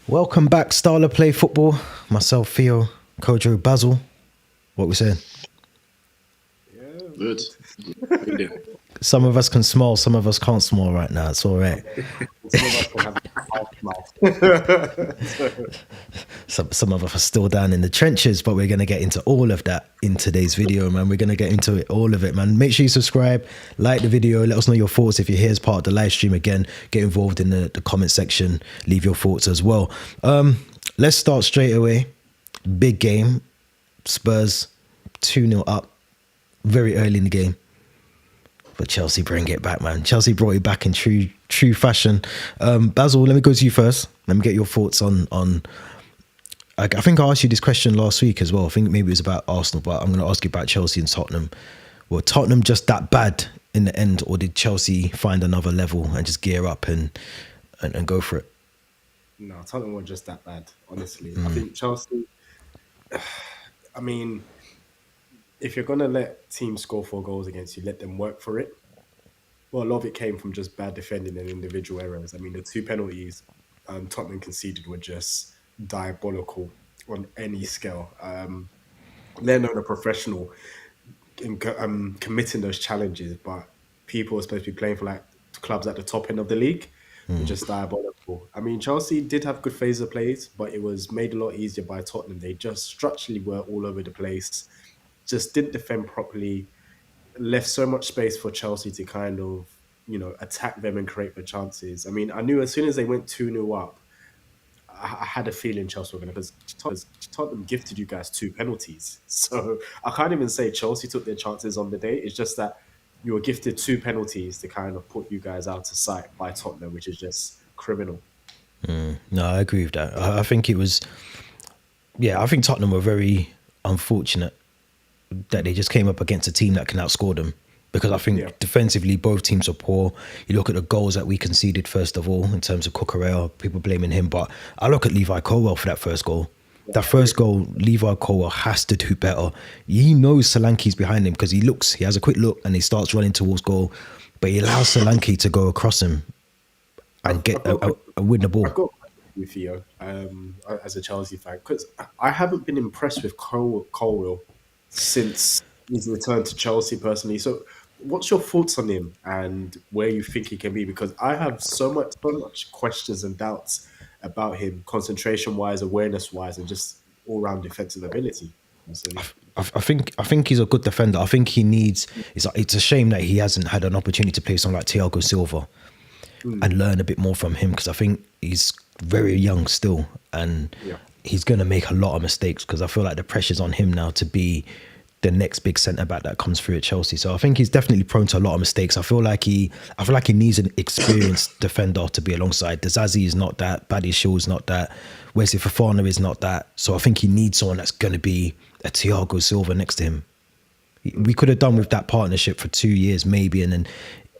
Welcome back, Style of Play Football. Myself, Theo, Kojo, Basil. What we saying? Yeah, Good. good. How you doing? Some of us can smile, some of us can't smile right now. It's all right. Some of us can have a half mouth. Some of us are still down in the trenches, but we're going to get into all of that in today's video, man. We're going to get into it, all of it, man. Make sure you subscribe, like the video, let us know your thoughts. If you're here as part of the live stream, again, get involved in the comment section, leave your thoughts as well. Let's start straight away. Big game. Spurs 2-0 up very early in the game. But Chelsea bring it back, man. Chelsea brought it back in true fashion. Basil, let me go to you first. Let me get your thoughts on. I think I asked you this question last week as well. I think maybe it was about Arsenal, but I'm going to ask you about Chelsea and Tottenham. Were Tottenham just that bad in the end, or did Chelsea find another level and just gear up and go for it? No, Tottenham were just that bad, honestly. I think Chelsea, I mean, if you're going to let teams score 4 goals against you, let them work for it. Well, a lot of it came from just bad defending and individual errors. I mean, the 2 penalties Tottenham conceded were just diabolical on any scale. Let alone a professional in committing those challenges, but people are supposed to be playing for like clubs at the top end of the league. Were just diabolical. I mean, Chelsea did have good phases of plays, but it was made a lot easier by Tottenham. They just structurally were all over the place, just didn't defend properly, left so much space for Chelsea to kind of, attack them and create the chances. I mean, I knew as soon as they went 2-0 up, I had a feeling Chelsea were going to, because Tottenham gifted you guys 2 penalties. So I can't even say Chelsea took their chances on the day. It's just that you were gifted 2 penalties to kind of put you guys out of sight by Tottenham, which is just criminal. No, I agree with that. I think it was, I think Tottenham were very unfortunate that they just came up against a team that can outscore them. Because I think defensively, both teams are poor. You look at the goals that we conceded, first of all, in terms of Cucurella, people blaming him. But I look at Levi Colwell for that first goal. That first goal, Levi Colwell has to do better. He knows Solanke's behind him because he has a quick look and he starts running towards goal. But he allows Solanke to go across him and get a win the ball. I've got a question for you, Theo, as a Chelsea fan, because I haven't been impressed with Colwell since his return to Chelsea personally. So what's your thoughts on him and where you think he can be? Because I have so much questions and doubts about him, concentration wise, awareness wise, and just all round defensive ability. I think he's a good defender. I think he needs. It's a shame that he hasn't had an opportunity to play someone like Thiago Silva and learn a bit more from him, because I think he's very young still and he's going to make a lot of mistakes, because I feel like the pressure's on him now to be the next big centre back that comes through at Chelsea. So I think he's definitely prone to a lot of mistakes. I feel like he needs an experienced defender to be alongside. Dizazi is not that. Badiashile is not that. Wesley Fofana is not that. So I think he needs someone that's going to be a Thiago Silva next to him. We could have done with that partnership for 2 years maybe, and then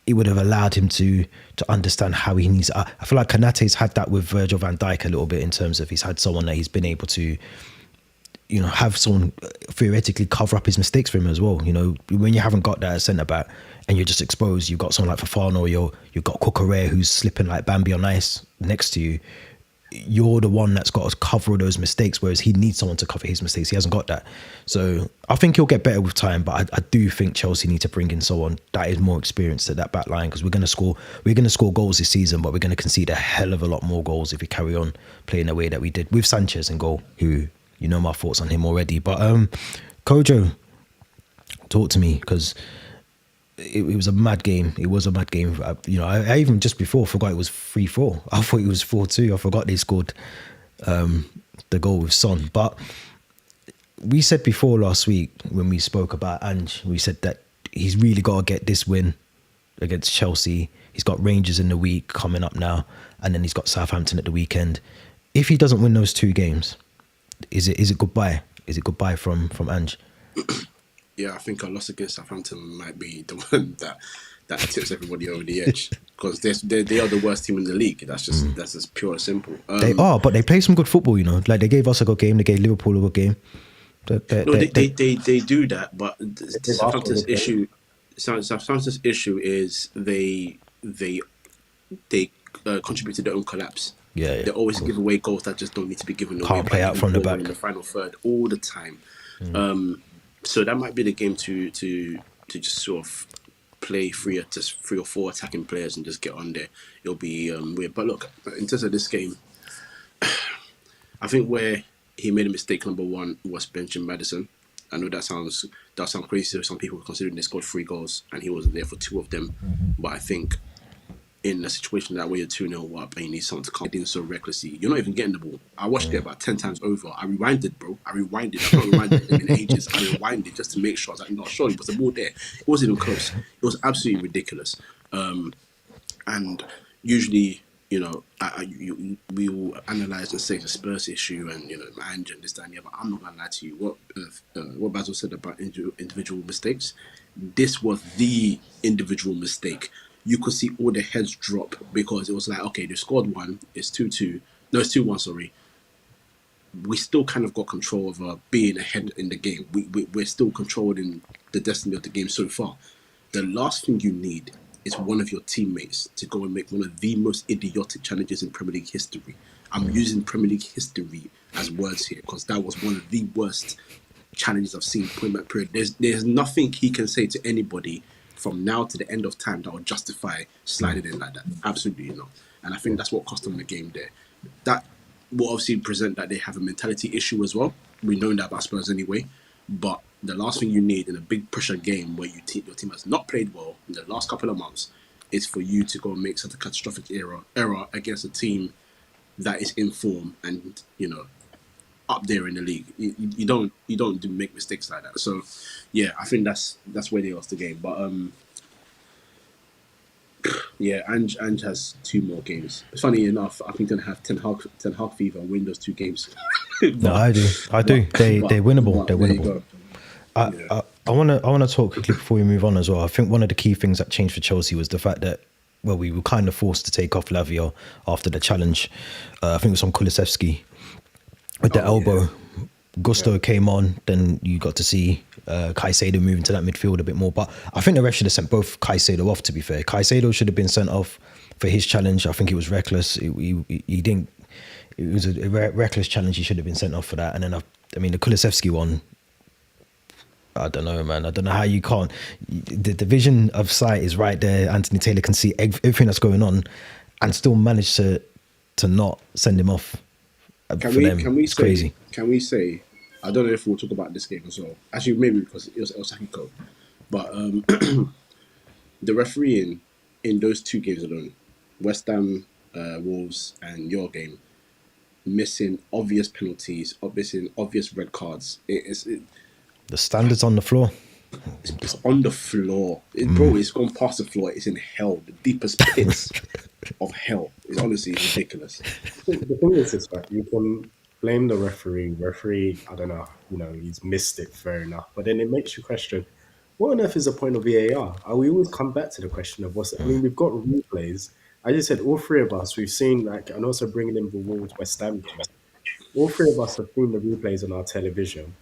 it would have allowed him to understand how he needs. I feel like Konate's had that with Virgil van Dijk a little bit, in terms of he's had someone that he's been able to, have someone theoretically cover up his mistakes for him as well. When you haven't got that centre back and you're just exposed, you've got someone like Fofana, or you've got Cucurella who's slipping like Bambi on ice next to you. You're the one that's got to cover those mistakes, whereas he needs someone to cover his mistakes. He hasn't got that. So I think he'll get better with time, but I do think Chelsea need to bring in someone that is more experienced at that back line, because we're going to score goals this season, but we're going to concede a hell of a lot more goals if we carry on playing the way that we did with Sanchez in goal, who, my thoughts on him already. But Kojo, talk to me, because it was a mad game. It was a mad game. I even just before forgot it was 3-4. I thought it was 4-2. I forgot they scored the goal with Son. But we said before last week when we spoke about Ange, we said that he's really got to get this win against Chelsea. He's got Rangers in the week coming up now, and then he's got Southampton at the weekend. If he doesn't win those 2 games, is it goodbye? Is it goodbye from Ange? Yeah, I think a loss against Southampton might be the one that tips everybody over the edge, because they are the worst team in the league. That's just pure and simple. They are, but they play some good football. Like they gave us a good game. They gave Liverpool a good game. They do that, but Southampton's issue is they contribute to their own collapse. Yeah, They always give away goals that just don't need to be given away. Can't play by out giving from the ball away back. in the final third all the time. So that might be the game to just sort of play three or four attacking players and just get on there. It'll be weird. But look, in terms of this game, I think where he made a mistake, number one, was benching Maddison. I know that sounds crazy to some people, considering they scored 3 goals and he wasn't there for 2 of them. But I think in a situation that where you're 2-0 up and you need someone to come in so recklessly, you're not even getting the ball. I watched it about 10 times over. I rewinded, bro. I've not rewinded it in ages. I rewinded just to make sure. I was like, no, surely was the ball there? It wasn't even close. It was absolutely ridiculous. And usually, you know, we will analyze and say it's a Spurs issue and, you know, manager and this, that, and the other. I'm not going to lie to you. What Basil said about individual mistakes, this was the individual mistake. You could see all the heads drop because it was like, okay, they scored 1, it's 2-2. No, it's 2-1, sorry. We still kind of got control over being ahead in the game. We're still controlling the destiny of the game so far. The last thing you need is one of your teammates to go and make one of the most idiotic challenges in Premier League history. I'm using Premier League history as words here because that was one of the worst challenges I've seen point blank period. There's nothing he can say to anybody from now to the end of time that will justify sliding in like that. Absolutely not. And I think that's what cost them the game there. That will obviously present that they have a mentality issue as well. We know that about Spurs anyway. But the last thing you need in a big pressure game where your team has not played well in the last couple of months is for you to go and make such a catastrophic error against a team that is in form and, you know, up there in the league. You don't make mistakes like that. So yeah, I think that's where they lost the game. But yeah, Ange has 2 more games. Funny enough, I think they're gonna have Ten Hag fever and win those 2 games. No, I do. They're winnable. They're winnable. I want to talk quickly before we move on as well. I think one of the key things that changed for Chelsea was the fact that, well, we were kind of forced to take off Lavia after the challenge. I think it was on Kulusevski with the elbow. Yeah. Gusto came on, then you got to see Caicedo move into that midfield a bit more. But I think the ref should have sent both Caicedo off, to be fair. Caicedo should have been sent off for his challenge. I think it was reckless. He didn't. It was a reckless challenge. He should have been sent off for that. And then, I mean, the Kulusevski one, I don't know, man. I don't know how you can't. The division of sight is right there. Anthony Taylor can see everything that's going on and still manage to not send him off. Can we say, crazy. Can we say, I don't know if we'll talk about this game as well. Actually, maybe because it was El Sakiko. But the refereeing in those 2 games alone, West Ham, Wolves, and your game, missing obvious penalties, missing obvious red cards. The standards on the floor. It's on the floor. Bro, it's gone past the floor. It's in hell, the deepest pits of hell. It's honestly ridiculous. The thing is this, right? You can blame the referee. Referee, I don't know, you know, he's missed it, fair enough. But then it makes you question, what on earth is the point of VAR? We always come back to the question of I mean, we've got replays. I just said all 3 of us, we've seen, like, and also bringing in the Wolves West Ham game. All 3 of us have seen the replays on our television.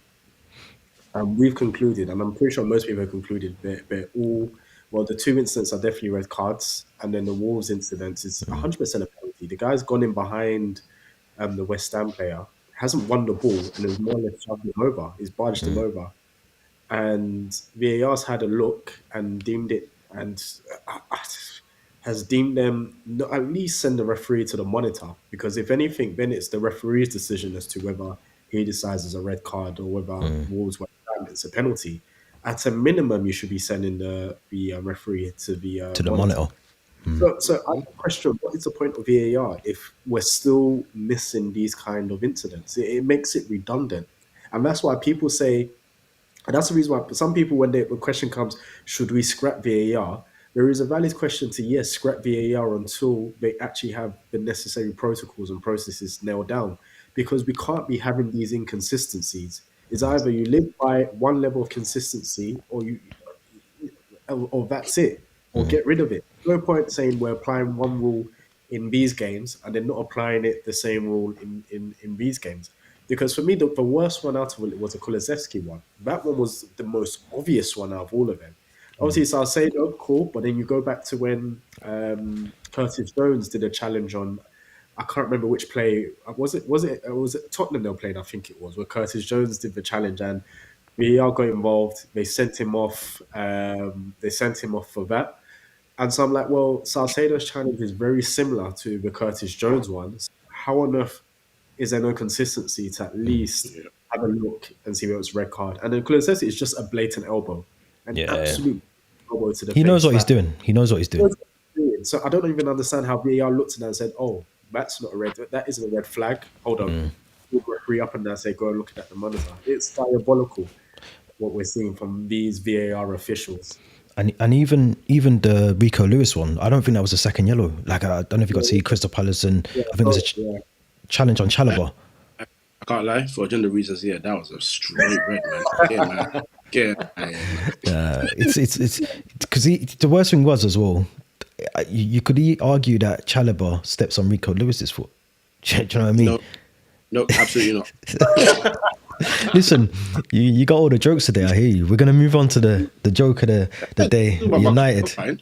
We've concluded, and I'm pretty sure most people have concluded, they're all, well, the 2 incidents are definitely red cards, and then the Wolves incident is 100% a penalty. The guy's gone in behind the West Ham player, hasn't won the ball, and has more or less shoved him over. He's barged him over. And VAR's had a look and deemed it, and has deemed them not at least send the referee to the monitor, because if anything, then it's the referee's decision as to whether he decides it's a red card or whether Wolves West Ham it's a penalty. At a minimum, you should be sending the referee to the monitor. So I question, what is the point of VAR if we're still missing these kind of incidents? It makes it redundant. And that's why people say, and that's the reason why some people, when the question comes, should we scrap VAR? There is a valid question to, yes, scrap VAR until they actually have the necessary protocols and processes nailed down, because we can't be having these inconsistencies. It's either you live by one level of consistency or that's it, or get rid of it. No point saying we're applying one rule in these games and then not applying it the same rule in these games. Because for me, the worst one out of it was the Kulusevski one. That one was the most obvious one out of all of them. Obviously, so I'll say, oh, cool, but then you go back to when Curtis Jones did a challenge on, I can't remember which play was it Tottenham they were playing, I think it was, where Curtis Jones did the challenge and VAR got involved. They sent him off. They sent him off for that. And so I'm like, well, Salcedo's challenge is very similar to the Curtis Jones ones. How on earth is there no consistency to at least Yeah. have a look and see whether it's red card? And then Kulusevski is just a blatant elbow, an Yeah. absolute elbow to the He face. knows what he's Like, doing. He knows what he's doing. so I don't even understand how VAR looked at that and said, "Oh, that's not a red. That isn't a red flag." Hold on, we'll referee up and down say, "Go and look at the monitor." It's diabolical what we're seeing from these VAR officials. And even the Rico Lewis one, I don't think that was a second yellow. Like, I don't know if you got to see Crystal Palace, and Yeah, I think it was a yeah. challenge on Chalobah. I can't lie, for gender reasons, yeah, that was a straight red, man. Yeah, man. It's because the worst thing was as well. You could argue that Chalobah steps on Rico Lewis's foot. Do you know what I mean? No, absolutely not. Listen, you got all the jokes today. I hear you. We're gonna move on to the joke of the day. United. Fine.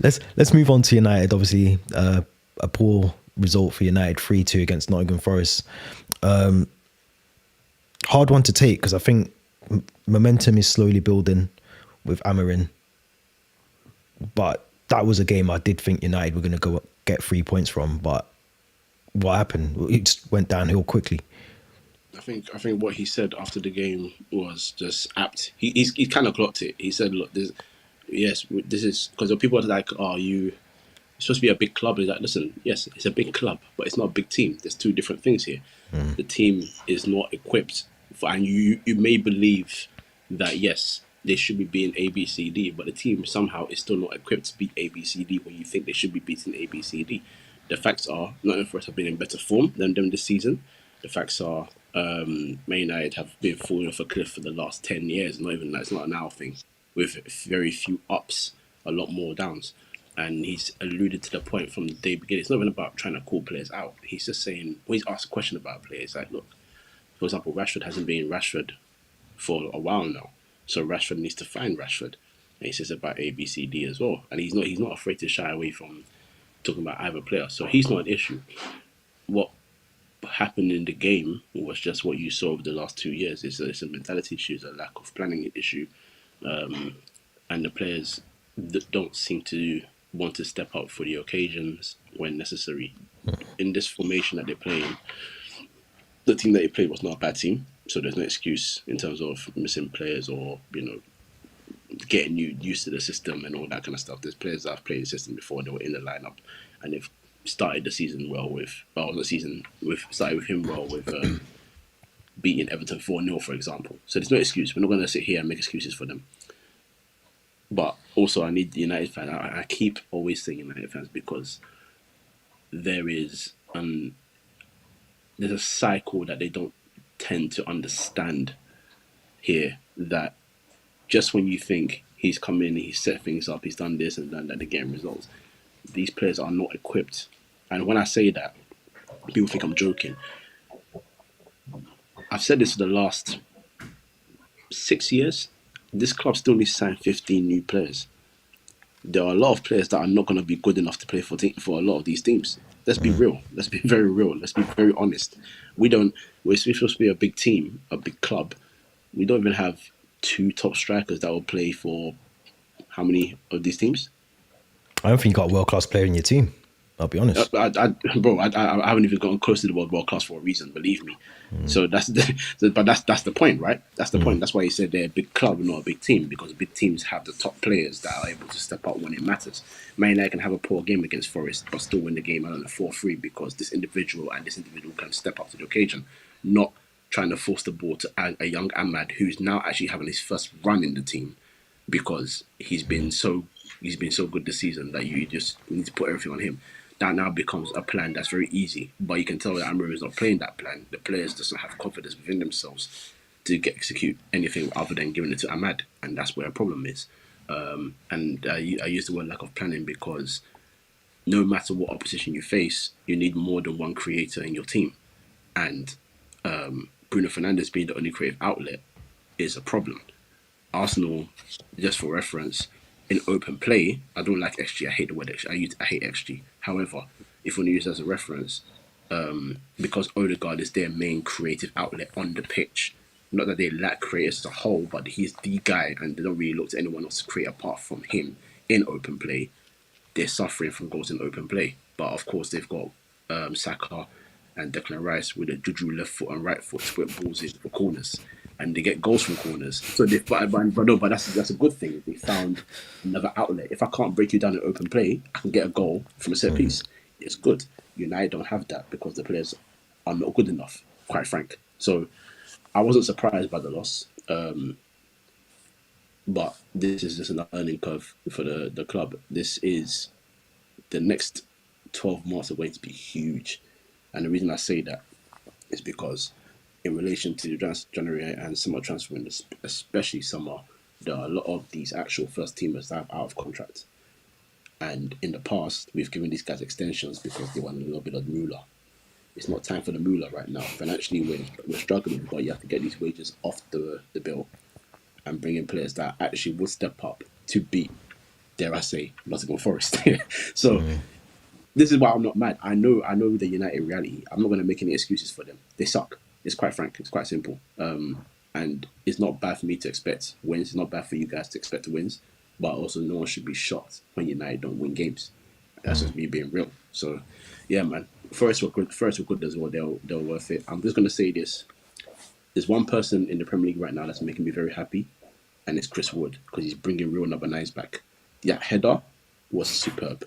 Let's move on to United. Obviously, a poor result for United, 3-2 against Nottingham Forest. Hard one to take because I think momentum is slowly building with Amarin. But that was a game I did think United were going to go get 3 points from. But what happened? It just went downhill quickly. I think what he said after the game was just apt. He kind of clocked it. He said, "Look, this is because the people are like, oh, you're supposed to be a big club." He's like, listen, yes, it's a big club, but it's not a big team. There's two different things here. The team is not equipped for, and you may believe that yes, they should be beating A, B, C, D, but the team somehow is still not equipped to beat A, B, C, D when you think they should be beating A, B, C, D. The facts are Nottingham Forest have been in better form than them this season. The facts are Man United have been falling off a cliff for the last 10 years. Not even that, it's not an hour thing. With very few ups, a lot more downs. And he's alluded to the point from the day beginning. It's not even about trying to call players out. He's just saying, when he's asked a question about players, like, look, for example, Rashford hasn't been Rashford for a while now. So Rashford needs to find Rashford. And he says about A, B, C, D as well. And he's not afraid to shy away from talking about either player. So he's not an issue. What happened in the game was just what you saw over the last 2 years. It's a mentality issue, it's a lack of planning issue. And the players that don't seem to want to step up for the occasions when necessary. In this formation that they're playing, the team that they played was not a bad team, so there's no excuse in terms of missing players or getting you used to the system and all that kind of stuff. There's players that have played the system before, they were in the lineup, and they've started the season well started with him well with beating Everton 4-0, for example. So there's no excuse. We're not going to sit here and make excuses for them. But also, I need the United fans. I keep always saying United fans because there's a cycle that they don't tend to understand here, that just when you think he's come in, he's set things up, he's done this and done that, they're getting results. These players are not equipped. And when I say that, people think I'm joking. I've said this for the last 6 years. This club still needs to sign 15 new players. There are a lot of players that are not going to be good enough to play for a lot of these teams. Let's be real. Let's be very real. Let's be very honest. We're supposed to be a big team, a big club. We don't even have 2 top strikers that will play for how many of these teams? I don't think you got a world-class player in your team. I'll be honest. I haven't even gotten close to the world class for a reason, believe me. So that's the point, right? That's the point. That's why he said they're a big club, not a big team, because big teams have the top players that are able to step up when it matters. Man United can have a poor game against Forest, but still win the game, 4-3, because this individual can step up to the occasion, not trying to force the ball to a young Ahmad who's now actually having his first run in the team, because he's been so good this season that you just need to put everything on him. That now becomes a plan that's very easy, but you can tell that Emirates is not playing that plan. The players doesn't have confidence within themselves to execute anything other than giving it to Ahmad, and that's where a problem is. I use the word lack of planning because no matter what opposition you face, you need more than one creator in your team, and Bruno Fernandes being the only creative outlet is a problem. Arsenal, just for reference, in open play, I don't like XG. I hate the word XG. I hate XG. However, if we want to use it as a reference, because Odegaard is their main creative outlet on the pitch. Not that they lack creators as a whole, but he's the guy, and they don't really look to anyone else to create apart from him in open play. They're suffering from goals in open play, but of course they've got Saka and Declan Rice with a juju left foot and right foot to put balls in for corners, and they get goals from corners. So they, but that's a good thing. They found another outlet. If I can't break you down in open play, I can get a goal from a set piece. It's good. United don't have that because the players are not good enough, quite frank. So I wasn't surprised by the loss. But this is just an learning curve for the club. This is the next 12 months are going to be huge. And the reason I say that is because in relation to January and summer transfer windows, especially summer, there are a lot of these actual first teamers that are out of contract. And in the past, we've given these guys extensions because they want a little bit of moolah. It's not time for the moolah right now. Financially, we're struggling, but you have to get these wages off the bill and bring in players that actually would step up to beat, dare I say, Nottingham Forest. So this is why I'm not mad. I know the United reality. I'm not going to make any excuses for them. They suck. It's quite frank. It's quite simple. And it's not bad for me to expect wins. It's not bad for you guys to expect wins. But also, no one should be shocked when United don't win games. That's just me being real. So, yeah, man. Forest were good. Forest were good as well. They were worth it. I'm just going to say this. There's one person in the Premier League right now that's making me very happy, and it's Chris Wood, because he's bringing real number 9s back. That header was superb.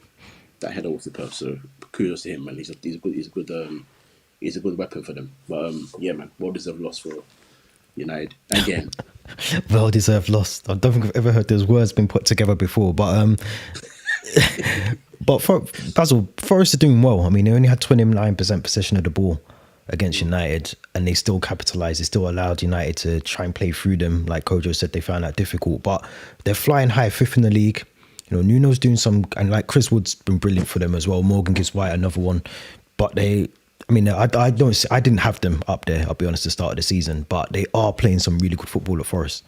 So kudos to him, man. He's a good weapon for them. But yeah, man, well deserved loss for United again. Well deserved loss. I don't think I've ever heard those words being put together before. But but for Basil, Forest are doing well. I mean, they only had 29% possession of the ball against United, and they still capitalised. They still allowed United to try and play through them. Like Kojo said, they found that difficult, but they're flying high, 5th in the league. You know, Nuno's doing some, and like Chris Wood's been brilliant for them as well. Morgan Gibbs White, another one. But I didn't have them up there, I'll be honest, at the start of the season, but they are playing some really good football at Forest.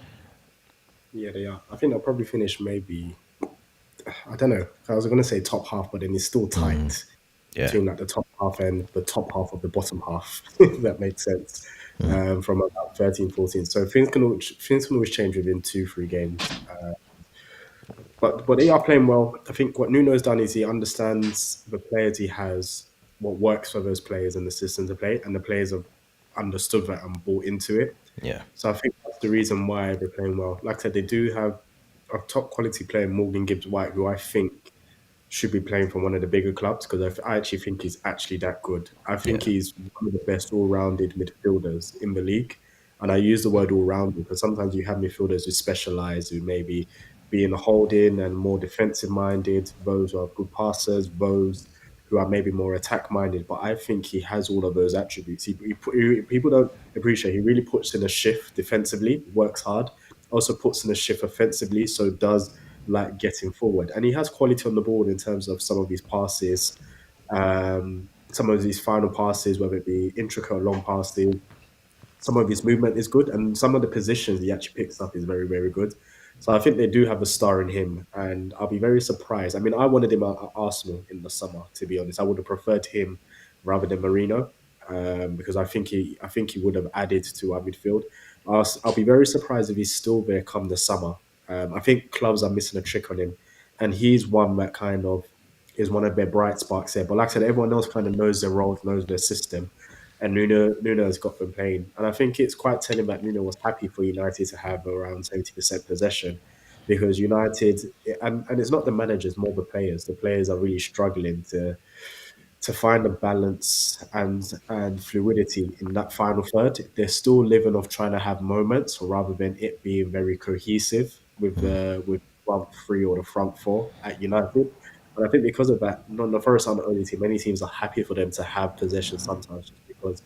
Yeah, they are. I think they'll probably finish maybe, I don't know. I was going to say top half, but then it's still tight between like the top half and the top half of the bottom half, if that makes sense, from about 13, 14. So things can always change within 2-3 games. But they are playing well. I think what Nuno's done is he understands the players he has, what works for those players and the system to play, and the players have understood that and bought into it. Yeah. So I think that's the reason why they're playing well. Like I said, they do have a top quality player, Morgan Gibbs White, who I think should be playing for one of the bigger clubs, because I actually think he's actually that good. I think he's one of the best all-rounded midfielders in the league. And I use the word all-rounded because sometimes you have midfielders who specialise, who maybe be in the holding and more defensive-minded, those who are good passers, those who are maybe more attack-minded. But I think he has all of those attributes. People don't appreciate. He really puts in a shift defensively, works hard, also puts in a shift offensively, so does like getting forward. And he has quality on the board in terms of some of these passes, some of these final passes, whether it be intricate or long passes. Some of his movement is good, and some of the positions he actually picks up is very, very good. So I think they do have a star in him, and I'll be very surprised. I mean, I wanted him at Arsenal in the summer, to be honest. I would have preferred him rather than Marino, because I think he would have added to our midfield. I'll be very surprised if he's still there come the summer. I think clubs are missing a trick on him, and he's one that kind of is one of their bright sparks there. But like I said, everyone else kind of knows their role, knows their system, and Nuno has got them playing. And I think it's quite telling that Nuno was happy for United to have around 70% possession, because United, and it's not the managers, more the players. The players are really struggling to find a balance and fluidity in that final third. They're still living off trying to have moments, rather than it being very cohesive with the front three or the front four at United. And I think because of that, not the Forest aren't the only team. Many teams are happy for them to have possession sometimes, just because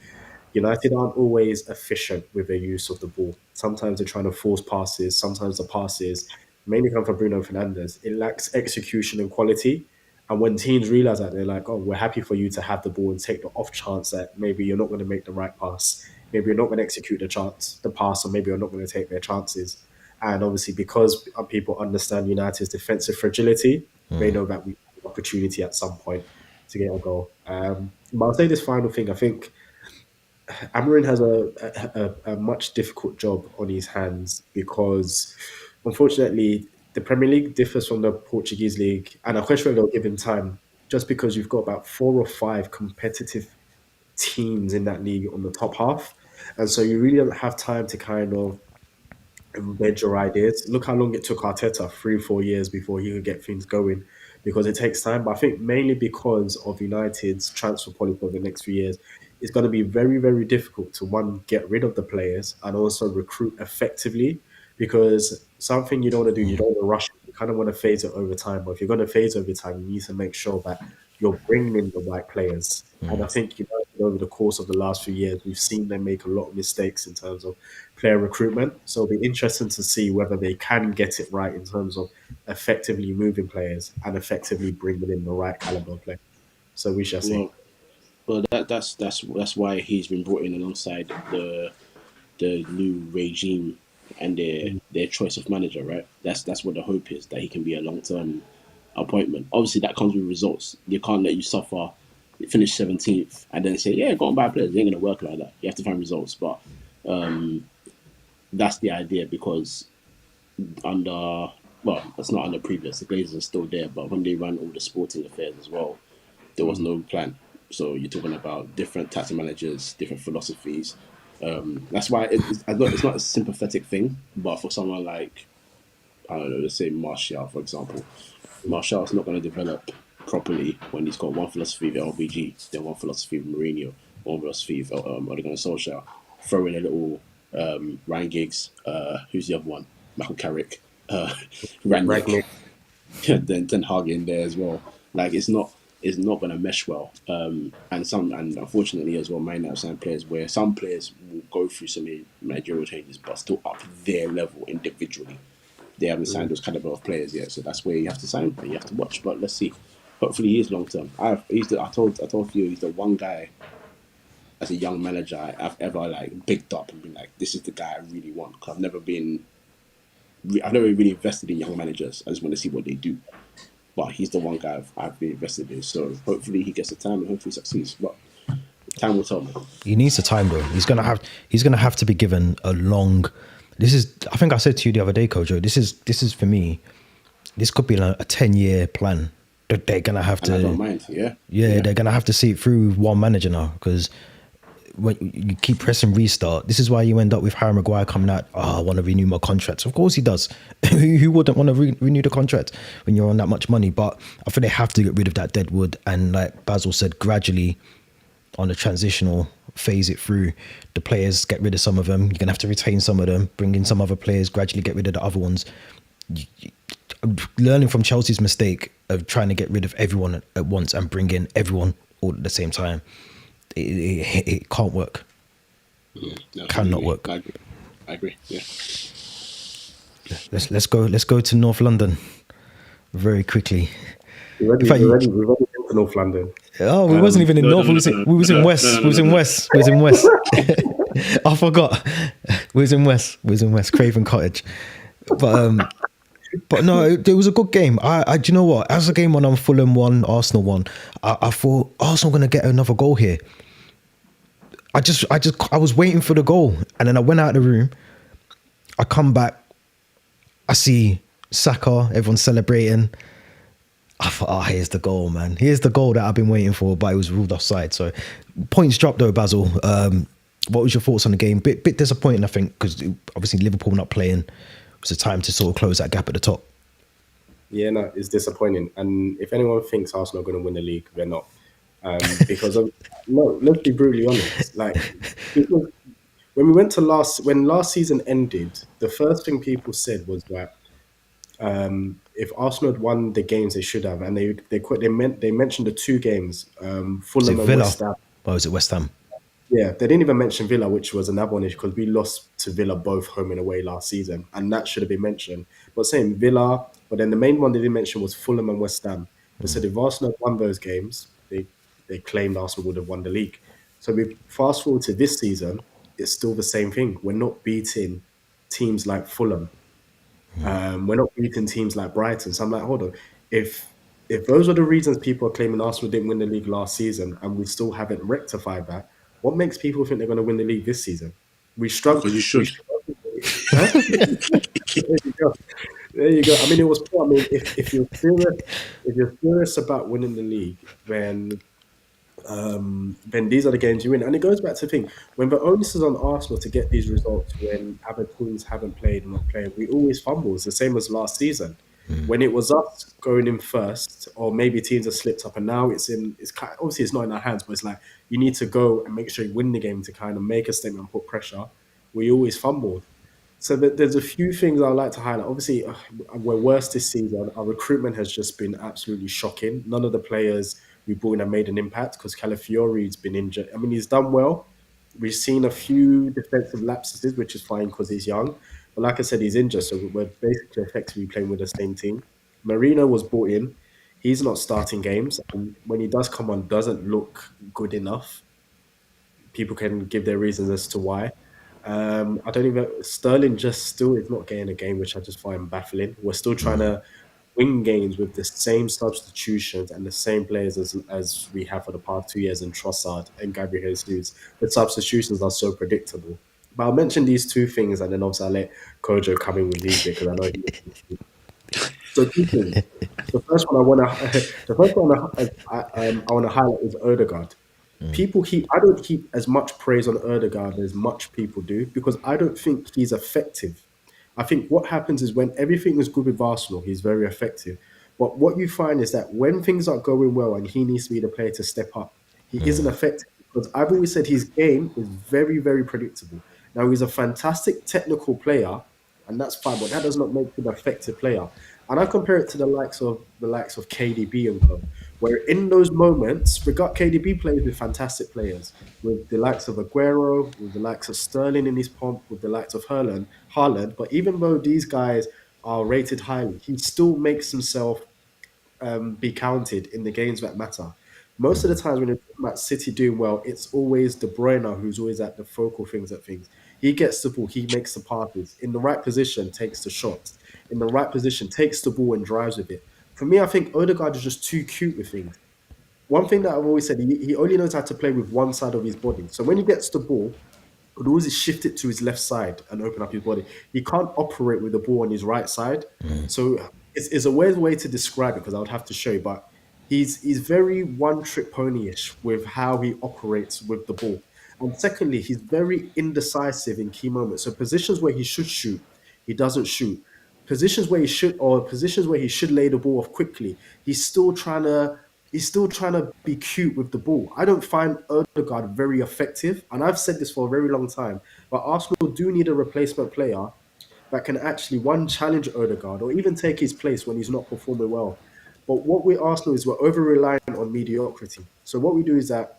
United aren't always efficient with their use of the ball. Sometimes they're trying to force passes. Sometimes the passes mainly come from Bruno Fernandes. It lacks execution and quality. And when teams realize that, they're like, oh, we're happy for you to have the ball and take the off chance that maybe you're not going to make the right pass. Maybe you're not going to execute the pass, or maybe you're not going to take their chances. And obviously, because people understand United's defensive fragility, they know that we have an opportunity at some point to get a goal. But I'll say this final thing. I think Amarin has a much difficult job on his hands because, unfortunately, the Premier League differs from the Portuguese league, and I question whether they'll give him time just because you've got about 4 or 5 competitive teams in that league on the top half, and so you really don't have time to kind of embed your ideas. Look how long it took Arteta, 3 or 4 years before he could get things going, because it takes time. But I think mainly because of United's transfer policy over the next few years, it's going to be very, very difficult to one, get rid of the players and also recruit effectively. Because something you don't want to do, you don't want to rush it. You kind of want to phase it over time. But if you're going to phase over time, you need to make sure that you're bringing in the right players. And I think United, over the course of the last few years, we've seen them make a lot of mistakes in terms of player recruitment. So it'll be interesting to see whether they can get it right in terms of effectively moving players and effectively bringing in the right caliber of player. So we shall see. Well, that's why he's been brought in alongside the new regime and their choice of manager, right? That's what the hope is, that he can be a long-term appointment. Obviously, that comes with results. They can't let you suffer, finish 17th, and then say, yeah, go and buy players. It ain't going to work like that. You have to find results. But that's the idea, because that's not under previous. The Glazers are still there, but when they ran all the sporting affairs as well, there was no plan. So you're talking about different types of managers, different philosophies. That's why it's not a sympathetic thing, but for someone like, I don't know, let's say Martial, for example, Martial's not going to develop properly when he's got one philosophy of LBG, then one philosophy of Mourinho, one philosophy of Ole Gunnar Solskjaer. Throw in a little Ryan Giggs, who's the other one? Michael Carrick, Rangnick, then Ten Hag in there as well. Like it's not going to mesh well. And unfortunately as well, might have signed players where some players will go through some managerial changes, but still up their level individually. They haven't signed those caliber of players yet, so that's where you have to sign and you have to watch. But let's see. Hopefully, he is long term. I told you, he's the one guy as a young manager I've ever like picked up and been like, this is the guy I really want. Because I've never really invested in young managers. I just want to see what they do. But he's the one guy I've been invested in. So hopefully he gets the time and hopefully succeeds. But time will tell, man. He needs the time though. He's gonna have to be given a long. I think I said to you the other day, Kojo, this is for me, this could be like a 10-year plan that they're gonna have to. I don't mind, yeah. They're gonna have to see it through with one manager now, because when you keep pressing restart, this is why you end up with Harry Maguire coming out. I want to renew my contract. Of course he does. Who wouldn't want to renew the contract when you're on that much money? But I think they have to get rid of that dead wood, and like Basil said, gradually on a transitional phase it through. The players, get rid of some of them. You're gonna have to retain some of them, bring in some other players, gradually get rid of the other ones. Learning from Chelsea's mistake of trying to get rid of everyone at once and bring in everyone all at the same time, it can't work. No, Cannot work. I agree. Yeah. Let's go to North London very quickly. We've already been to North London. Oh, we wasn't even in North. We was in West. We was in West. We was in West. I forgot. We was in West. Craven Cottage. But no, it was a good game. Do you know what? As the game went on, Fulham won, Arsenal won. I thought Arsenal going to get another goal here. I was waiting for the goal, and then I went out of the room. I come back. I see Saka. Everyone's celebrating. I thought, here's the goal, man. Here's the goal that I've been waiting for, but it was ruled offside. So points dropped though, Basil. What was your thoughts on the game? Bit disappointing, I think, because obviously Liverpool not playing. It was a time to sort of close that gap at the top. Yeah, no, it's disappointing. And if anyone thinks Arsenal are going to win the league, they're not. Because let's be brutally honest. Like, when we went to when last season ended, the first thing people said was that if Arsenal had won the games they should have, and they mentioned the 2 games, Fulham and West Ham. Or was it West Ham? Yeah, they didn't even mention Villa, which was another one, because we lost to Villa both home and away last season, and that should have been mentioned. But saying Villa, but then the main one they didn't mention was Fulham and West Ham. They said if Arsenal had won those games, they claimed Arsenal would have won the league. So we fast forward to this season, it's still the same thing. We're not beating teams like Fulham. We're not beating teams like Brighton. So I'm like, hold on. If if those are the reasons people are claiming Arsenal didn't win the league last season and we still haven't rectified that, what makes people think they're going to win the league this season? We struggle. Because you We should. struggle. Huh? There you go. There you go. I mean, it was. I mean, if you're serious about winning the league, then these are the games you win. And it goes back to the thing when the onus is on Arsenal to get these results when other teams haven't played and not playing, we always fumble. It's the same as last season. When it was us going in first, or maybe teams have slipped up, and now it's kind obviously it's not in our hands, but it's like you need to go and make sure you win the game to kind of make a statement and put pressure. We always fumbled. So there's a few things I'd like to highlight. Obviously, we're worse this season. Our recruitment has just been absolutely shocking. None of the players we brought in have made an impact because Calafiori's been injured. I mean, he's done well. We've seen a few defensive lapses, which is fine because he's young. But like I said, he's injured, so we're basically effectively playing with the same team. Marino was brought in. He's not starting games, and when he does come on, doesn't look good enough. People can give their reasons as to why. I don't even Sterling just still is not getting a game, which I just find baffling. We're still trying to win games with the same substitutions and the same players as we have for the past 2 years in Trossard and Gabriel Jesus. The substitutions are so predictable. But I'll mention these two things, and then obviously I'll let Kojo come in with his bit because I know he. So two things. The first one I want to, the first one I want to highlight is Odegaard. I don't keep as much praise on Erdegaard as much people do because I don't think he's effective. I think what happens is when everything is good with Arsenal, he's very effective. But what you find is that when things are going well and he needs to be the player to step up, he isn't effective because I've always said his game is very, very predictable. Now he's a fantastic technical player, and that's fine, but that does not make him an effective player. And I compare it to the likes of KDB and co, where in those moments, we got KDB plays with fantastic players, with the likes of Aguero, with the likes of Sterling in his pomp, with the likes of Haaland. But even though these guys are rated highly, he still makes himself be counted in the games that matter. Most of the times when you're talking about City doing well, it's always De Bruyne who's always at the focal things at things. He gets the ball, he makes the passes in the right position, takes the shots in the right position, takes the ball and drives with it. For me, I think Odegaard is just too cute with things. One thing that I've always said, he only knows how to play with one side of his body. So when he gets the ball, could always shift it to his left side and open up his body. He can't operate with the ball on his right side. So it's a weird way to describe it because I would have to show you, but he's very one trick pony-ish with how he operates with the ball. And secondly, he's very indecisive in key moments. So positions where he should shoot, he doesn't shoot. Positions where he should lay the ball off quickly, he's still trying to be cute with the ball. I don't find Odegaard very effective, and I've said this for a very long time. But Arsenal do need a replacement player that can actually one challenge Odegaard or even take his place when he's not performing well. But what we Arsenal is we're over reliant on mediocrity. So what we do is that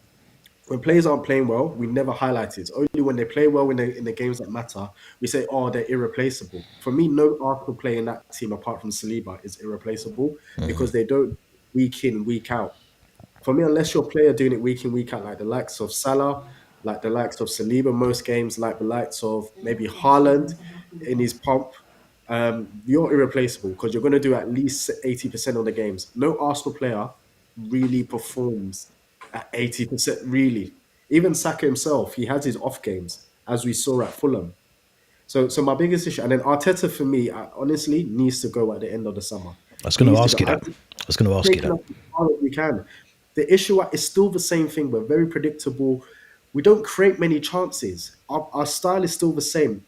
when players aren't playing well, we never highlight it. It's only when they play well in the games that matter, we say, oh, they're irreplaceable. For me, no Arsenal player in that team apart from Saliba is irreplaceable because they don't week in, week out. For me, unless you're a player doing it week in, week out, like the likes of Salah, like the likes of Saliba most games, like the likes of maybe Haaland in his pomp, you're irreplaceable because you're going to do at least 80% of the games. No Arsenal player really performs at 80%, really. Even Saka himself, he has his off games, as we saw at Fulham. So my biggest issue, and then Arteta for me, honestly, needs to go at the end of the summer. I was He going to needs to ask go. you that. I was going to ask you Taking that. us as far as we can. The issue is still the same thing. We're very predictable. We don't create many chances. Our style is still the same.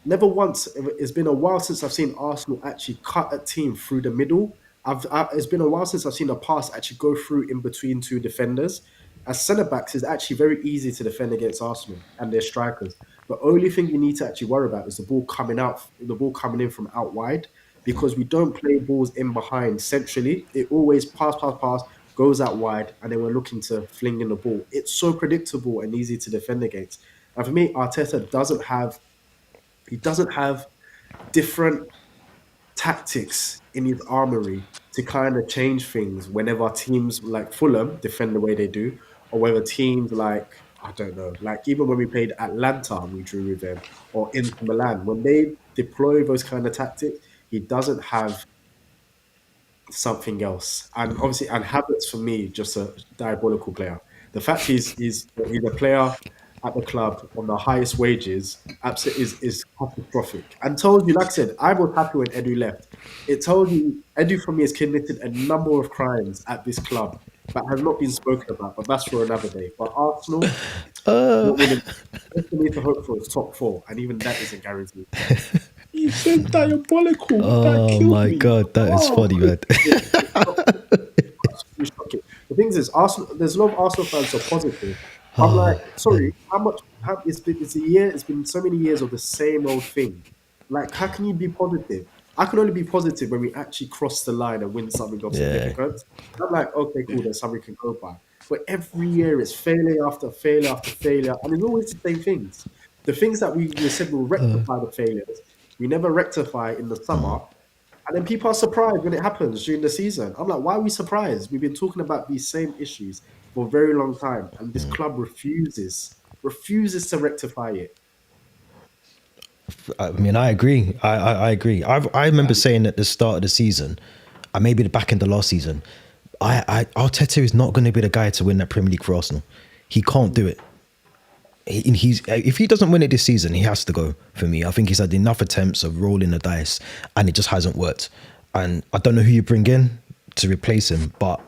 Never once. It's been a while since I've seen Arsenal actually cut a team through the middle. It's been a while since I've seen a pass actually go through in between two defenders. As centre backs, it's actually very easy to defend against Arsenal and their strikers. The only thing you need to actually worry about is the ball coming out, the ball coming in from out wide, because we don't play balls in behind centrally. It always pass, goes out wide, and then we're looking to fling in the ball. It's so predictable and easy to defend against. And for me, Arteta doesn't have different tactics in his armory to kind of change things whenever teams like Fulham defend the way they do, or whether teams like, I don't know, like even when we played Atlanta and we drew with them, or Inter Milan, when they deploy those kind of tactics, he doesn't have something else. And obviously, and Havertz for me, just a diabolical player. The fact he's a player at the club on the highest wages absolutely is catastrophic. And told you, like I said, I was happy when Edu left. It told you Edu for me has committed a number of crimes at this club that has not been spoken about, but that's for another day. But Arsenal, Uh, what we need to hope for is top four, and even that isn't guaranteed. You said diabolical. That oh killed my me. god, that is Oh, funny, man. absolutely shocking. The thing is, Arsenal. There's a lot of Arsenal fans who are positive. I'm like, sorry, how much? It's a year. It's been so many years of the same old thing. Like, how can you be positive? I can only be positive when we actually cross the line and win something of Yeah. significance. I'm like, okay, cool. There's something we can go by. But every year it's failure after failure after failure, and it's always the same things. The things that we said we'll rectify the failures, we never rectify in the summer. And then people are surprised when it happens during the season. I'm like, why are we surprised? We've been talking about these same issues for a very long time, and this club refuses to rectify it. I mean, I agree. I agree. I remember saying at the start of the season, and maybe the back end of last season, Arteta is not going to be the guy to win that Premier League for Arsenal. He can't do it. He's if he doesn't win it this season, he has to go. For me, I think he's had enough attempts of rolling the dice, and it just hasn't worked. And I don't know who you bring in to replace him, but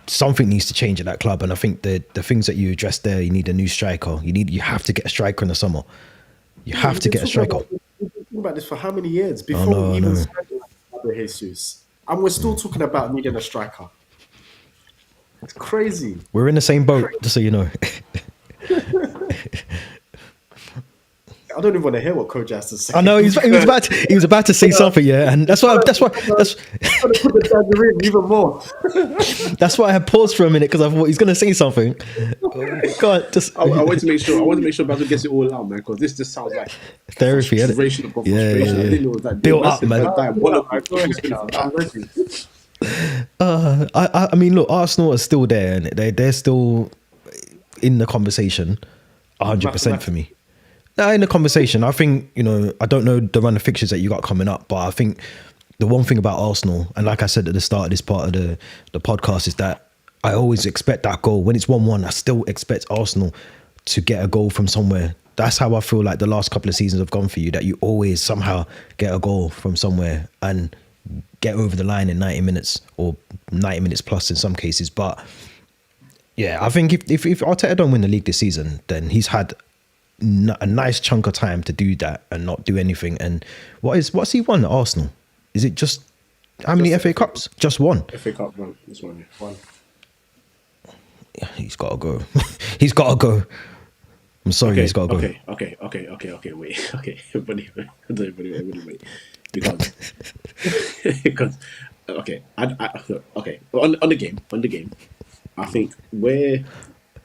something needs to change at that club. And I think the things that you addressed there, you need a new striker. You have to get a striker in the summer. You have to get a striker. We've been talking about this for how many years I before know, we I even know. signed Gabriel Jesus, and we're still talking about needing a striker. It's crazy. We're in the same boat, just so you know. I don't even want to hear what Coach has to say. I know he was about to say something, yeah, and that's why I'm gonna put the tangerine even more. that's why I had paused for a minute, because I thought he's gonna say something. God, just I wanted to make sure. I wanted to make sure Basil gets it all out, man, because this just sounds like therapy, innit? frustration upon Yeah, frustration. yeah, I didn't know it was that built up, massive, man. but diabolical. Go ahead now. I'm ready. I mean, look, Arsenal are still there, and they're still in the conversation, 100% for me. Now, in the conversation, I think, I don't know the run of fixtures that you got coming up, but I think the one thing about Arsenal, and like I said at the start of this part of the podcast, is that I always expect that goal. When it's 1-1, I still expect Arsenal to get a goal from somewhere. That's how I feel like the last couple of seasons have gone for you, that you always somehow get a goal from somewhere and get over the line in 90 minutes or 90 minutes plus in some cases. But yeah, I think if Arteta don't win the league this season, then he's had a nice chunk of time to do that and not do anything. And what's he won at Arsenal? Is it just how many FA Cups? Just one. FA Cup, man. This one, yeah. One. Yeah, he's got to go. He's got to go. I'm sorry, he's got to go. Okay. Wait. Okay, buddy. Wait. Because okay, okay. On the game, I think where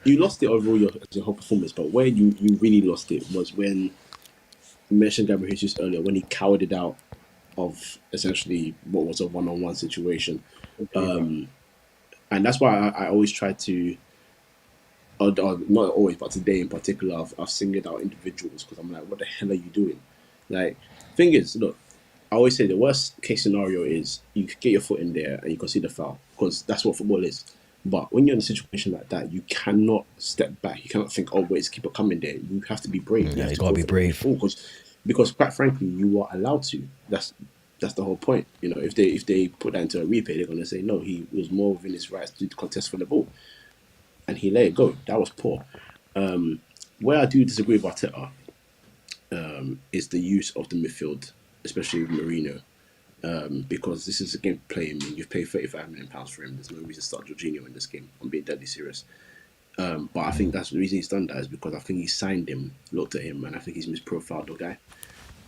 you lost it overall your whole performance, but where you really lost it was when you mentioned Gabriel Jesus earlier, when he cowered it out of essentially what was a one-on-one situation. And that's why I always try to, or not always, but today in particular, I've singled out individuals, because I'm like, what the hell are you doing? Like, thing is, look, I always say the worst case scenario is you get your foot in there and you concede a foul, because that's what football is. But when you're in a situation like that, you cannot step back. You cannot think, oh, wait, keep it coming there. You have to be brave. Yeah, you got to be brave. Because quite frankly, you are allowed to. That's the whole point. If they put that into a replay, they're going to say, no, he was more within his rights to contest for the ball. And he let it go. That was poor. Where I do disagree with Arteta is the use of the midfield, especially with Mourinho. Because this is a game to play him. You've paid £35 million for him. There's no reason to start Jorginho in this game. I'm being deadly serious. But I think that's the reason he's done that, is because I think he signed him, looked at him, and I think he's misprofiled the guy.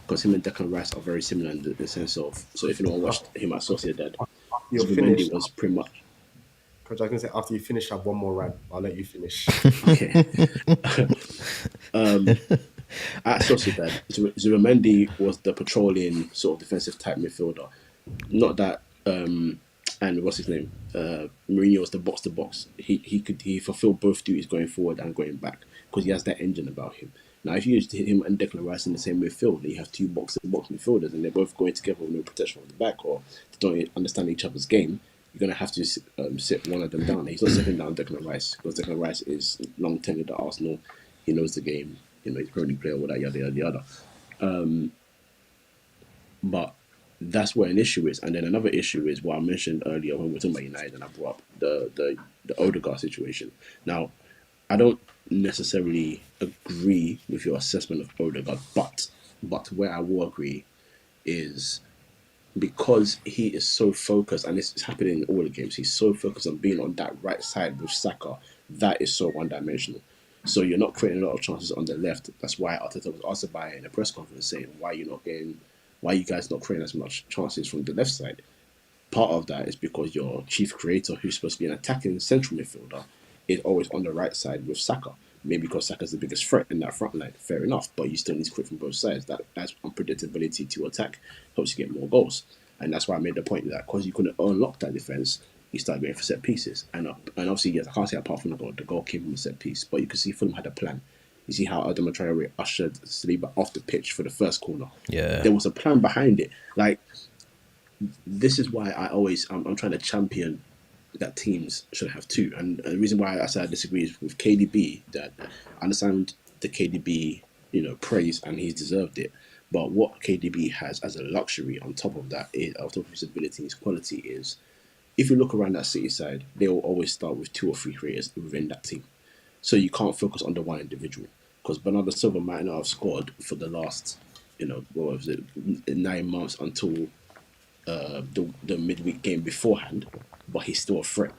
Because him and Declan Rice are very similar in the sense of, so if anyone watched him at Sociedad, Zubimendi was pretty much. Coach, I was going to say, after you finish, I have one more rant. I'll let you finish. Okay. At Sociedad, Zubimendi was the patrolling sort of defensive type midfielder. Not that, and what's his name? Mourinho was the box to box. He fulfilled both duties going forward and going back, because he has that engine about him. Now, if you used to hit him and Declan Rice in the same midfield, you have two box-to-box midfielders, and they're both going together with no protection on the back, or they don't understand each other's game. You're going to have to sit one of them down. He's not sitting down Declan Rice because Declan Rice is long tenured at Arsenal. He knows the game. He's a Premier League player, all that, yada, yada, yada. But that's where an issue is. And then another issue is what I mentioned earlier when we were talking about United, and I brought up the Odegaard situation. Now, I don't necessarily agree with your assessment of Odegaard, but where I will agree is because he is so focused, and this is happening in all the games, he's so focused on being on that right side with Saka, that is so one-dimensional. So you're not creating a lot of chances on the left. That's why Arteta was asked by in a press conference saying, why are you guys not creating as much chances from the left side? Part of that is because your chief creator, who's supposed to be an attacking central midfielder, is always on the right side with Saka. Maybe because Saka's the biggest threat in that front line. Fair enough, but you still need to create from both sides. That adds unpredictability to attack, helps you get more goals. And that's why I made the point that because you couldn't unlock that defence, you start going for set pieces. And obviously, yes, I can't say apart from the goal came from a set piece, but you can see Fulham had a plan. You see how Adama Traore ushered Saliba off the pitch for the first corner. Yeah. There was a plan behind it. Like, this is why I'm trying to champion that teams should have two. And the reason why I say I disagree is with KDB, that I understand the KDB, praise, and he's deserved it. But what KDB has as a luxury on top of that, on top of his ability and his quality, is if you look around that City side, they will always start with 2 or 3 creators within that team. So you can't focus on the one individual. Because Bernardo Silva might not have scored for the last, 9 months until the midweek game beforehand, but he's still a threat.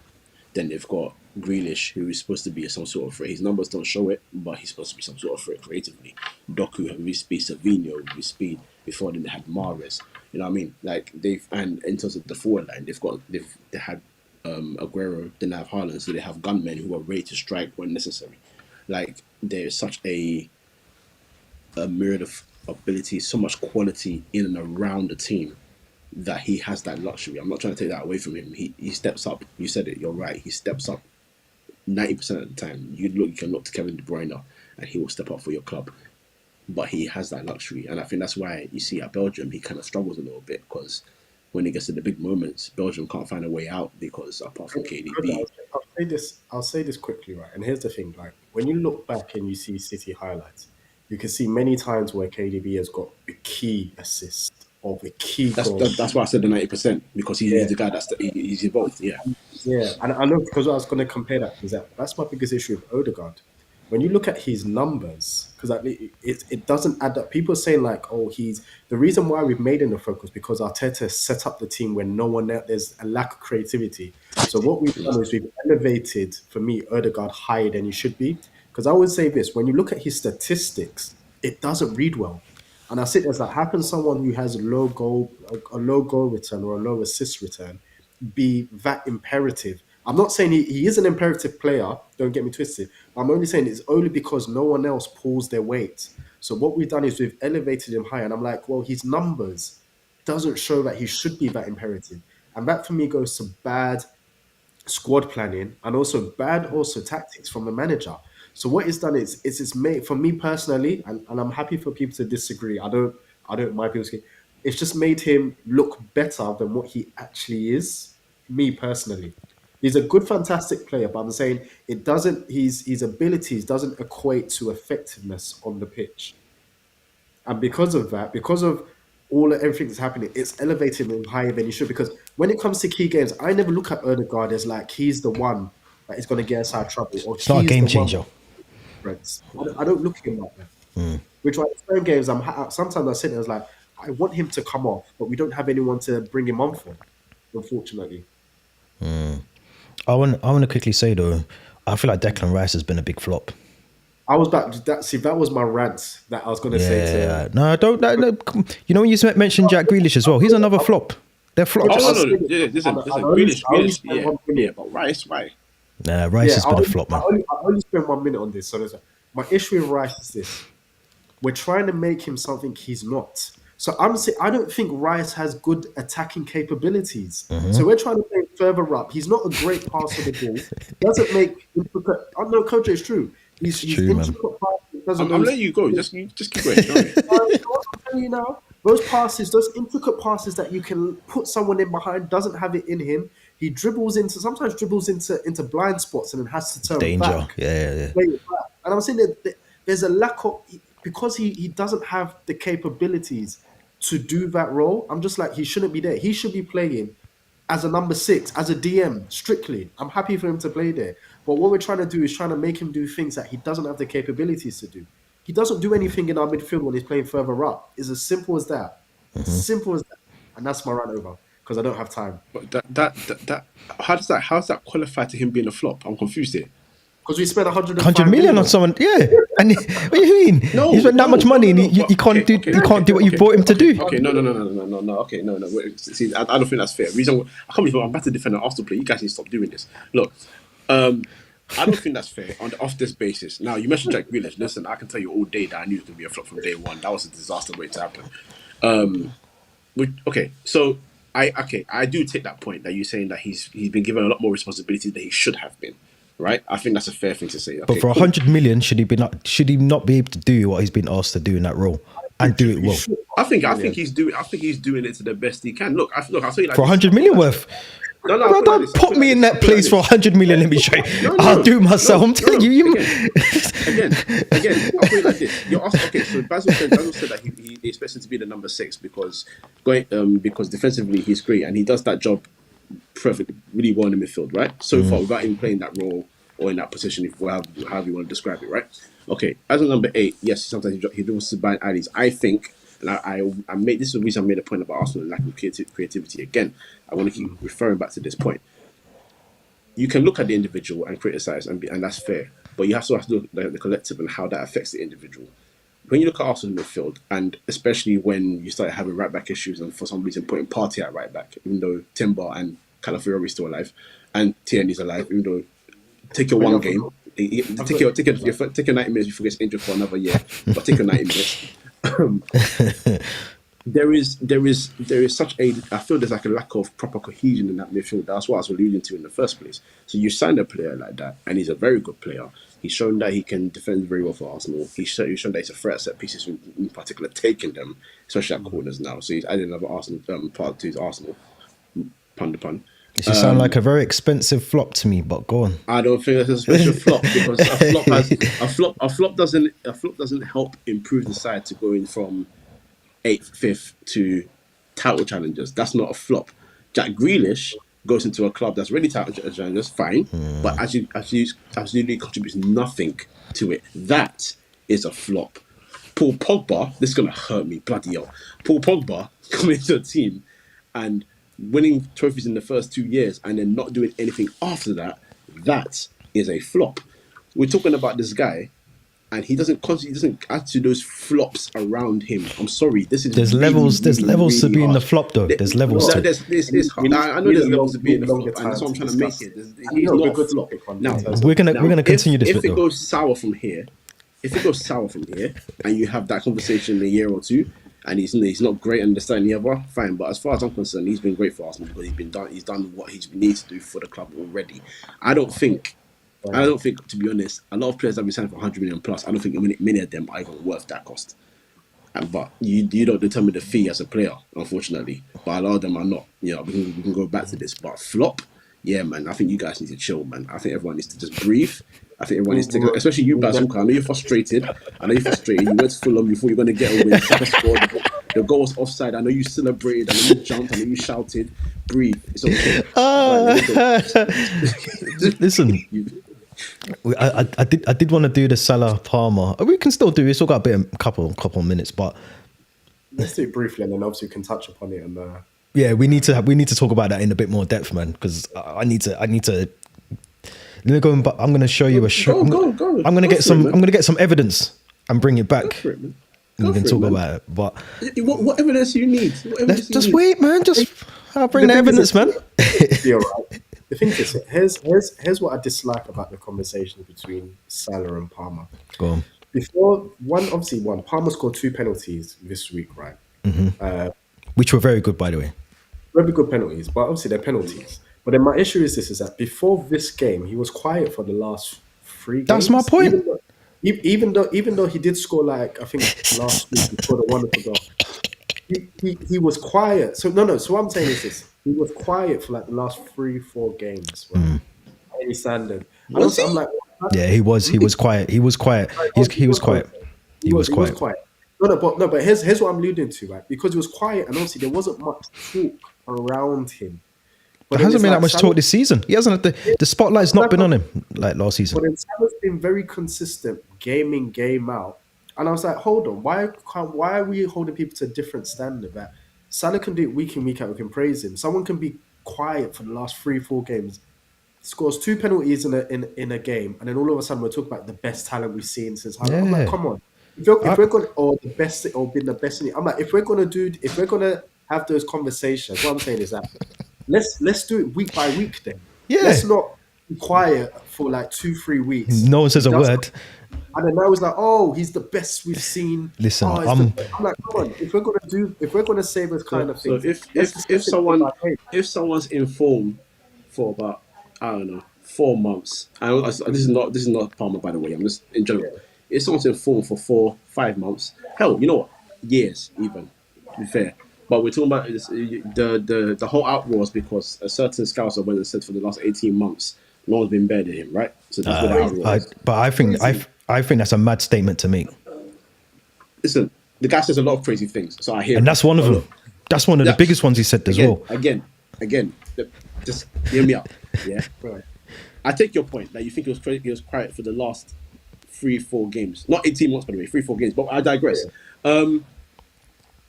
Then they've got Grealish, who is supposed to be some sort of threat. His numbers don't show it, but he's supposed to be some sort of threat creatively. Doku with his speed, Savinho with his speed. Before then they had Mahrez. You know what I mean? Like and in terms of the forward line, they had Aguero, then they have Haaland, so they have gunmen who are ready to strike when necessary. Like, there's such a myriad of ability, so much quality in and around the team that he has that luxury. I'm not trying to take that away from him. He steps up. You said it. You're right. He steps up 90% of the time. You can look to Kevin De Bruyne, and he will step up for your club. But he has that luxury, and I think that's why you see at Belgium he kind of struggles a little bit, because when it gets to the big moments, Belgium can't find a way out because apart from KDB. I'll say this quickly, right? And here's the thing: like, when you look back and you see City highlights, you can see many times where KDB has got a key assist or a key goal. That's why I said the 90%, because he's the guy he's involved. Yeah, and I know, because I was going to compare that, because that's my biggest issue with Odegaard. When you look at his numbers, because it doesn't add up. People are saying like, oh, the reason why we've made him a focus because Arteta set up the team when no one else, there's a lack of creativity. So what we've done is we've elevated, for me, Odegaard higher than he should be. Because I would say this: when you look at his statistics, it doesn't read well. And I sit there, it's like, how can someone who has a low goal return or a low assist return be that imperative? I'm not saying he is an imperative player, don't get me twisted. I'm only saying it's only because no one else pulls their weight. So what we've done is we've elevated him high, and I'm like, well, his numbers doesn't show that he should be that imperative. And that for me goes to bad squad planning and also bad tactics from the manager. So what it's done is it's made, for me personally, and I'm happy for people to disagree. I don't mind people saying, it's just made him look better than what he actually is, me personally. He's a good, fantastic player, but I'm saying it doesn't. His abilities doesn't equate to effectiveness on the pitch, and because of that, because of everything that's happening, it's elevating him higher than he should. Because when it comes to key games, I never look at Odegaard as like he's the one that is going to get us out of trouble, or It's not a game changer. I don't look at him like that. Which, like, certain games, sometimes I sit there, I was like, I want him to come off, but we don't have anyone to bring him on for, unfortunately. I want to quickly say though, I feel like Declan Rice has been a big flop. I was back. That was my rant that I was going to say to him. No, don't. No, you know, when you mentioned Jack Grealish as well, he's another flop. They're flops. Listen, Grealish, yeah, but Rice, why? Nah, Rice has been a flop, man. I only spent 1 minute on this. So my issue with Rice is this: we're trying to make him something he's not. So I'm saying I don't think Rice has good attacking capabilities. So we're trying to play further up. He's not a great passer of the ball. Doesn't make intricate. I know, Coach, it's true. He's true, intricate passing I'm letting you go. Just keep going. Go ahead. I'm telling you now, those passes, those intricate passes that you can put someone in behind, doesn't have it in him. He sometimes dribbles into blind spots and then has to turn Danger. back. Yeah. Play it back. And I'm saying that there's a lack of, because he doesn't have the capabilities to do that role. I'm just like, he shouldn't be there. He should be playing as a number 6, as a DM, strictly. I'm happy for him to play there. But what we're trying to do is trying to make him do things that he doesn't have the capabilities to do. He doesn't do anything in our midfield when he's playing further up. It's as simple as that. Simple as that. And that's my rant over, because I don't have time. But that how's that qualify to him being a flop? I'm confused here. Because we spent 100 million on someone, yeah. And what do you mean? You spent that much money and you can't do what you brought him to do. Okay, no. Okay, no. Wait, see, I don't think that's fair. Reason why, I can't believe I'm about to defend an Arsenal player. You guys need to stop doing this. Look, I don't think that's fair off this basis. Now, you mentioned Jack Grealish. Listen, I can tell you all day that I knew it was going to be a flop from day one. That was a disaster waiting to happen. So I do take that point that you're saying that he's been given a lot more responsibility than he should have been. Right, I think that's a fair thing to say. Okay, but for 100 million, should he not be able to do what he's been asked to do in that role and do it well? I think he's doing it to the best he can. I'll tell you like for 100 million worth. No, bro, don't put me in that place for 100 million. Let me show you. I'll do it myself. I'm telling you. Again, I'll put it like this. You're asking, okay, so Basil said that he expects him to be the number 6 because defensively he's great and he does that job perfectly, really well in the midfield, right? So far, without even playing that role or in that position, however you want to describe it, right? Okay, as a number 8, yes, sometimes he does to bind alleys. I think, and I made this is the reason I made a point about Arsenal and lack of creativity. Again, I want to keep referring back to this point. You can look at the individual and criticize, and that's fair, but you also have to look at the collective and how that affects the individual. When you look at Arsenal midfield, and especially when you start having right back issues, and for some reason putting Partey at right back, even though Timber and Calafiori is still alive, and Tierney's alive, even though take your one game, take your 90 minutes before he gets injured for another year, but take your 90 minutes. There is such I feel there's like a lack of proper cohesion in that midfield. That's what I was alluding to in the first place. So you signed a player like that, and he's a very good player. He's shown that he can defend very well for Arsenal. He's shown that he's a threat at set pieces, in particular taking them, especially at corners now. So he's added another Arsenal part to his Arsenal. Pun. This sound like a very expensive flop to me, but go on. I don't think that's a special flop because a flop doesn't help improve the side to going from 8th, 5th to title challengers. That's not a flop. Jack Grealish goes into a club that's really title challengers, fine, but absolutely contributes nothing to it. That is a flop. Paul Pogba, this is gonna hurt me, bloody hell. Paul Pogba coming into a team and winning trophies in the first 2 years and then not doing anything after that. That is a flop. We're talking about this guy. And he doesn't add to those flops around him. I'm sorry. There's levels to being the flop, though. There's levels to. I know there's levels to being the flop, and that's what I'm trying to make it. He's not a flop. Now we're gonna continue this. If it goes sour from here, and you have that conversation in a year or two, and he's not great at understanding the other, fine. But as far as I'm concerned, he's been great for Arsenal because he's done what he needs to do for the club already. I don't think, to be honest, a lot of players that we signed for 100 million plus, I don't think many of them are even worth that cost. But you don't determine the fee as a player, unfortunately. But a lot of them are not. You know, we can go back to this. But flop, yeah, man. I think you guys need to chill, man. I think everyone needs to just breathe. I think everyone needs to, especially you, Bazooka. I know you're frustrated. You went to Fulham. You thought you were going to get a win. The goal was offside. I know you celebrated. I know you jumped. I know you shouted. Breathe. It's okay. Listen. I did want to do the Salah Palmer. We can still do it. It's still got a couple of minutes, but let's do it briefly, and then obviously we can touch upon it. And yeah, we need to talk about that in a bit more depth, man. Because I need to. I'm going to show you a show. I'm going to get some evidence and bring it back. For it, man. And we can talk about it. But what evidence you need? Just wait, man. I'll bring the evidence, man. You're right. The thing is, here's what I dislike about the conversation between Salah and Palmer. Go on. Palmer scored 2 penalties this week, right? Mm-hmm. Which were very good, by the way. Very good penalties, but obviously they're penalties. But then my issue is that before this game, he was quiet for the last 3 games. That's my point. even though he did score, like I think last week he scored a wonderful goal. He was quiet. So no. So what I'm saying is this: he was quiet for like the last 3-4 games, right? Any standard. And Was also, I'm he? like, Yeah, he was quiet. He was quiet. He was quiet. He was He was quiet. quiet. But here's what I'm alluding to, right? Because he was quiet, and obviously there wasn't much talk around him. But There then hasn't it's been like that much talk this season. He hasn't had the spotlight's not been on him like last season. But then Salah's been very consistent, game in, game out. And I was like, hold on, why are we holding people to a different standard? That Salah can do it week in, week out, we can praise him. Someone can be quiet for the last 3-4 games, scores 2 penalties in a game, and then all of a sudden we're talking about the best talent we've seen since Haaland. I'm like, Yeah. come on. If we're going or the best or been the best in it, I'm like, if we're gonna have those conversations, what I'm saying is that let's do it week by week then. Yeah. Let's not be quiet for like 2-3 weeks. No one says a word. And then now it's like, oh, he's the best we've seen. Listen, oh, I'm like, come on, if we're gonna say this kind of So thing, if someone's in form for about, I don't know, 4 months, and this is not Palmer, by the way, I'm just in general. Yeah. If someone's in form for 4-5 months, hell, you know what, years even, to be fair. But we're talking about this, the whole outroar is because a certain scouser went and said for the last 18 months no one's been better than him, right? So that's what the outroar is. But I think that's a mad statement to make. Listen, the guy says a lot of crazy things, so I hear. And that's one of them. That's one of the biggest ones he said as well. Again, just hear me out. Yeah, Right. I take your point that you think he was quiet for the last 3-4 games, not 18 months, by the way, 3-4 games. But I digress.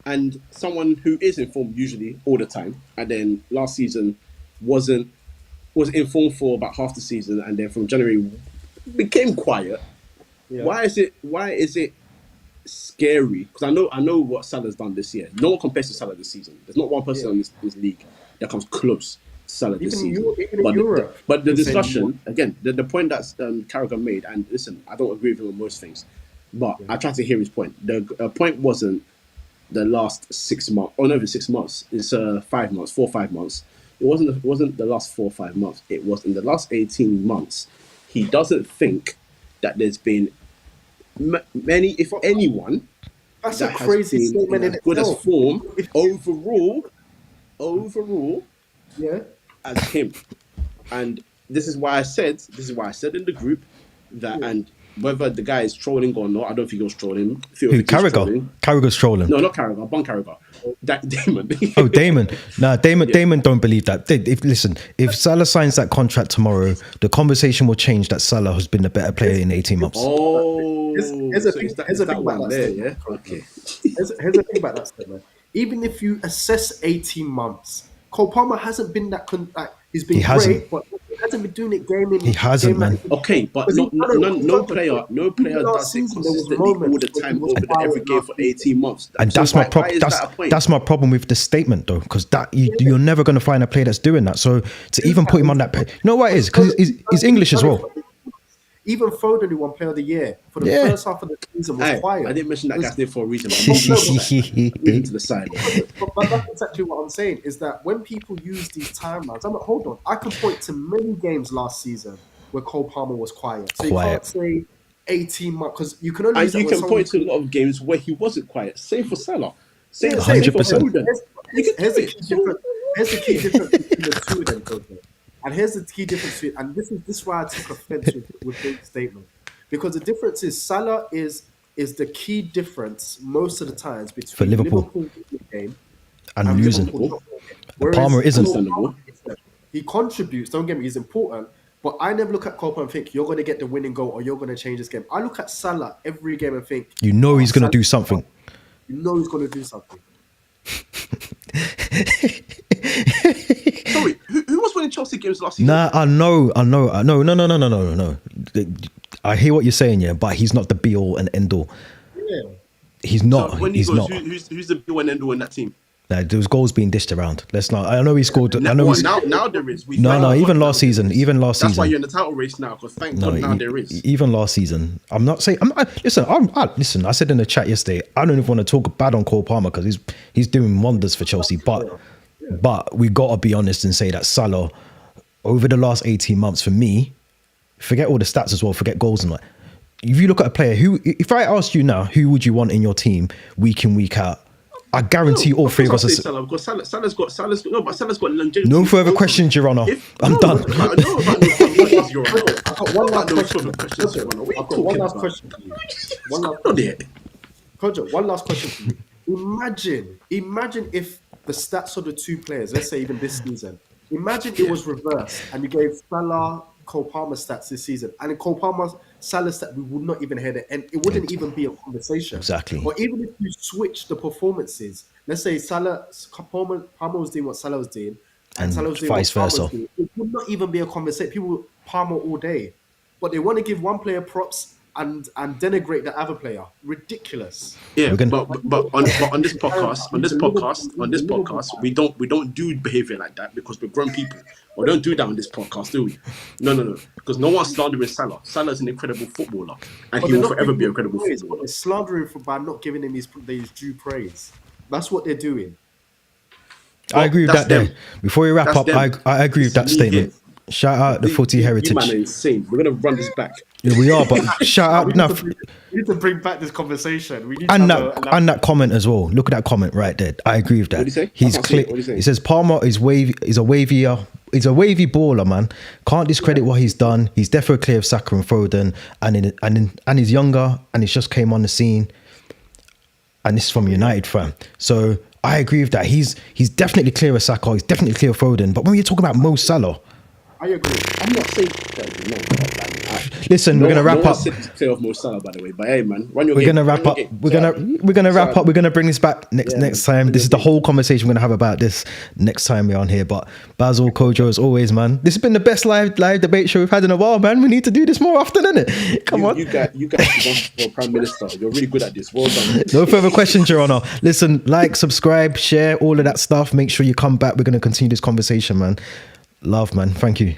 And someone who is informed usually all the time, and then last season was informed for about half the season, and then from January became quiet. Yeah. Why is it scary? Because I know what Salah's done this year. No one compares to Salah this season. There's not one person in this league that comes close to Salah this season. Even in Europe. But the discussion, again, the point that Carragher made, and listen, I don't agree with him on most things, but I tried to hear his point. The point wasn't the last 6 months, or not even 6 months. It's 5 months, 4 or 5 months. It wasn't the last 4 or 5 months. It was in the last 18 months. He doesn't think that there's been many, if anyone, That's that a crazy has been statement in as good as itself. form overall Yeah. as him. And this is why I said in the group that, and whether the guy is trolling or not, I don't think he was trolling. Who, Carragher? Carragher's trolling. No, not Carragher. Bon Carragher. Damon. Oh, Damon. Nah, Damon don't believe that. If Salah signs that contract tomorrow, the conversation will change that Salah has been a better player in 18 months. Oh, Here's the thing about that statement. Okay. Here's the thing about that statement. Even if you assess 18 months, Cole Palmer hasn't been that. He's been great, but he hasn't been doing it game in. He hasn't, man. Okay, but no player does it consistently all the time over every game for 18 months. And So that's my why problem. is that a point? That's my problem with the statement, though, because you're never going to find a player that's doing that. So to even put him on that, you know what it is? Because he's English as well. Even Foden, who won Player of the Year for the first half of the season, was quiet. I didn't mention that guy's name for a reason. I'm to the side. But that's exactly what I'm saying, is that when people use these timelines, I'm like, hold on, I can point to many games last season where Cole Palmer was quiet. So you can't say 18 months, because you can only And you can point to a lot of games where he wasn't quiet. Same for Salah. Same 100%. Here's the key difference between the two of them, Coach. And here's the key difference, and this is why I took offense with the statement, because the difference is Salah is the key difference most of the times between For Liverpool game and losing. Palmer isn't. He contributes. Don't get me. He's important, but I never look at Cole and think you're going to get the winning goal or you're going to change this game. I look at Salah every game and think he's going to do something. You know he's going to do something. Sorry, who was winning Chelsea games last season? Nah, I know. No. I hear what you're saying, yeah, but he's not the be all and end all. Yeah. He's not. So when he's goes, not. Who's the be all and end all in that team? Nah, there was goals being dished around. Let's not. I know he scored. Now there is. Even last season. That's why you're in the title race now, because thank God now there is. Even last season, I'm not saying. Listen. I said in the chat yesterday, I don't even want to talk bad on Cole Palmer because he's doing wonders for Chelsea. But we got to be honest and say that Salah, over the last 18 months, for me, forget all the stats as well, forget goals and that. if you look at a player who, if I asked you now, who would you want in your team week in, week out? I guarantee all three of us are. Salah, because Salah's got longevity. No further questions, Your Honor. I'm done. I've got one last question for you. Kojo, one last question for you. Imagine if the stats of the two players, let's say even this season, imagine it was reversed and you gave Salah Cole Palmer stats this season, and in Cole Palmer Salah stats, we would not even hear it, and it wouldn't even be a conversation. Exactly. Or even if you switch the performances, let's say Palmer was doing what Salah was doing, and Salah was doing vice what Palmer was versa. doing, it would not even be a conversation. People Palmer all day, but they want to give one player props and denigrate the other player. Ridiculous. Yeah, but on this podcast, we don't do behavior like that because we're grown people. We don't do that on this podcast, do we? No. Because no one's slandering Salah. Salah's an incredible footballer, and But he they're will not forever giving be an him incredible praise, footballer. They're slandering by not giving him his due praise. That's what they're doing. I agree with that's that there. them. Before we wrap That's up, them. I agree with that It's me statement. here. Shout out the footy You heritage. man are insane. We're gonna run this back. Yeah, we are, but shout We out now. need to bring back this conversation. We need And to have that and that comment as well. Look at that comment right there. I agree with that. What did he say? He's I can't see clear. it. What did he say? He says Palmer is wavy. He's a wavy baller, man. Can't discredit what he's done. He's definitely clear of Saka and Foden, and he's younger, and he's just came on the scene. And this is from United fan. So I agree with that. He's definitely clear of Saka. He's definitely clear of Foden. But when you're talking about Mo Salah, I agree. I'm not saying that. listen, we're gonna wrap up. Clear of Mo Salah, by the way. But hey, man, run your We're game. gonna wrap up. We're gonna wrap up. We're gonna bring this back next time. This is the whole conversation we're gonna have about this next time we're on here. But Basil, Kojo, as always, man, this has been the best live debate show we've had in a while, man. We need to do this more often, innit? Come on. You guys run for Prime Minister. You're really good at this. Well done. No further questions, Your Honor. Listen, like, subscribe, share, all of that stuff. Make sure you come back. We're gonna continue this conversation, man. Love, man. Thank you.